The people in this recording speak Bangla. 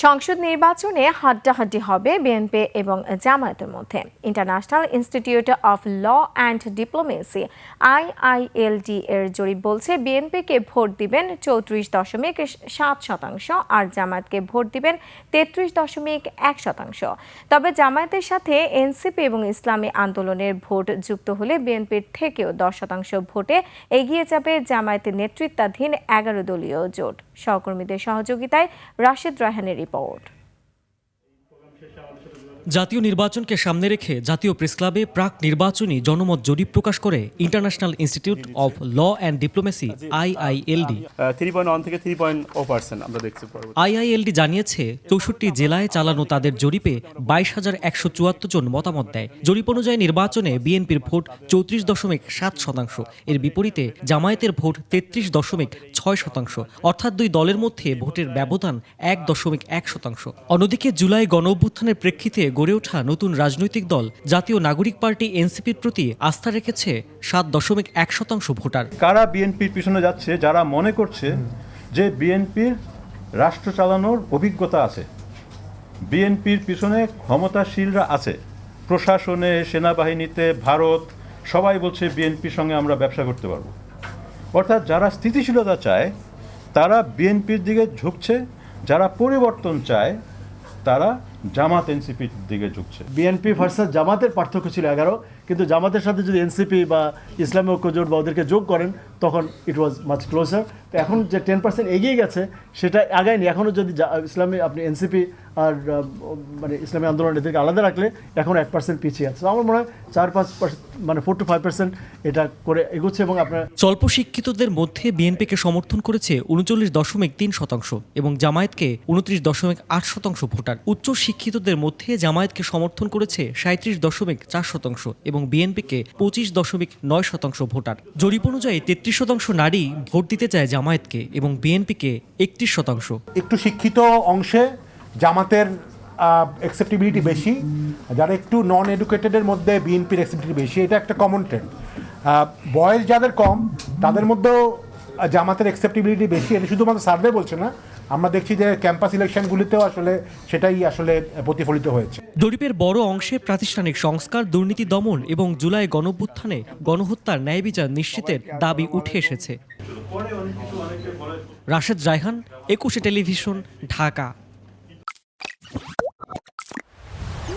সংসদ নির্বাচনে হাড্ডাহাড্ডি হবে বিএনপি এবং জামায়াতের মধ্যে। International Institute of Law and Diplomacy IILD এর জরিপ বলছে বিএনপিকে ভোট দিবেন 34.7% আর জামায়াতকে ভোট দিবেন 33.1%। তবে জামায়াতের সাথে এনসিপি এবং ইসলামী আন্দোলনের ভোট যুক্ত হলে বিএনপির থেকেও 10% ভোটে এগিয়ে যাবে জামায়াতের নেতৃত্বাধীন 11 দলীয় জোট। সহকর্মীদের সহযোগিতায় রাশেদ রায়হানের রিপোর্ট। জাতীয় নির্বাচনকে সামনে রেখে জাতীয় প্রেসক্লাবে প্রাক নির্বাচনী জনমত জরিপ প্রকাশ করে International Institute of Law and Diplomacy IILD। 3.1 থেকে 3.0% আমরা দেখছি। IILD জানিয়েছে 64 জেলায় চালানো তাদের জরিপে 22,174 জন মতামত দেয়। জরিপ অনুযায়ী নির্বাচনে বিএনপির ভোট 34.7%, এর বিপরীতে জামায়াতের ভোট 33.6%, অর্থাৎ দুই দলের মধ্যে ভোটের ব্যবধান 1.1%। অন্যদিকে জুলাই গণঅভ্যুত্থানের প্রেক্ষিতে গড়ে ওঠা নতুন রাজনৈতিক দল জাতীয় নাগরিক পার্টি এনসিপির প্রতি আস্থা রেখেছে 7.1% ভোটার। কারা বিএনপির পিছনে যাচ্ছে? যারা মনে করছে যে বিএনপির রাষ্ট্র চালানোর অভিজ্ঞতা আছে, বিএনপির পিছনে ক্ষমতাশীলরা আছে, প্রশাসনে, সেনাবাহিনীতে, ভারত সবাই বলছে বিএনপির সঙ্গে আমরা ব্যবসা করতে পারবো। অর্থাৎ যারা স্থিতিশীলতা চায় তারা বিএনপির দিকে ঝুঁকছে, যারা পরিবর্তন চায় তারা জামাত এনসিপির দিকে ঝুঁকছে। বিএনপি ভার্সাস জামাতের পার্থক্য ছিল 11, কিন্তু জামাতের সাথে যদি এনসিপি বা ইসলামী ঐক্যজোট বা ওদেরকে যোগ করেন তখন ইট ওয়াজ মাচ ক্লোজার। তো এখন যে 10% এগিয়ে গেছে সেটা আগায়নি। এখনও যদি ইসলামী আপনি এনসিপি আর মানে ইসলামী আন্দোলন এদেরকে আলাদা রাখলে এখন 1% পিছিয়ে আছে। আমার মনে হয় 4-5%, মানে 4 to 5% এটা করে এগোচ্ছে। এবং আপনার স্বল্প শিক্ষিতদের মধ্যে বিএনপিকে সমর্থন করেছে 39.3% এবং জামায়াতকে 29.8% ভোটার। উচ্চ শিক্ষিতদের মধ্যে জামায়াতকে সমর্থন করেছে 37.4% এবং বিএনপিকে 25.9% ভোটার। জরিপ অনুযায়ী 33% নারী ভোট দিতে চায় জামায়াতকে এবং বিএনপিকে 31%। একটু শিক্ষিত অংশে জামাতের অ্যাকসেপ্টেবিলিটি বেশি, যারা একটু নন এডুকেটেডের মধ্যে বিএনপির অ্যাকসেপ্টেবিলিটি বেশি। এটা একটা কমন ট্রেন্ড। বয়স যাদের কম তাদের মধ্যেও জামাতের অ্যাকসেপ্টেবিলিটি বেশি। এটা শুধুমাত্র সার্ভে বলছে না, আমরা দেখছি যে ক্যাম্পাস ইলেকশনগুলিতেও আসলে সেটাই আসলে প্রতিফলিত হয়েছে। জরিপের বড় অংশে প্রাতিষ্ঠানিক সংস্কার, দুর্নীতি দমন এবং জুলাই গণঅভ্যুত্থানে গণহত্যার ন্যায় বিচার নিশ্চিতের দাবি উঠে এসেছে। রাশেদ রায়হান, 21 টেলিভিশন, ঢাকা।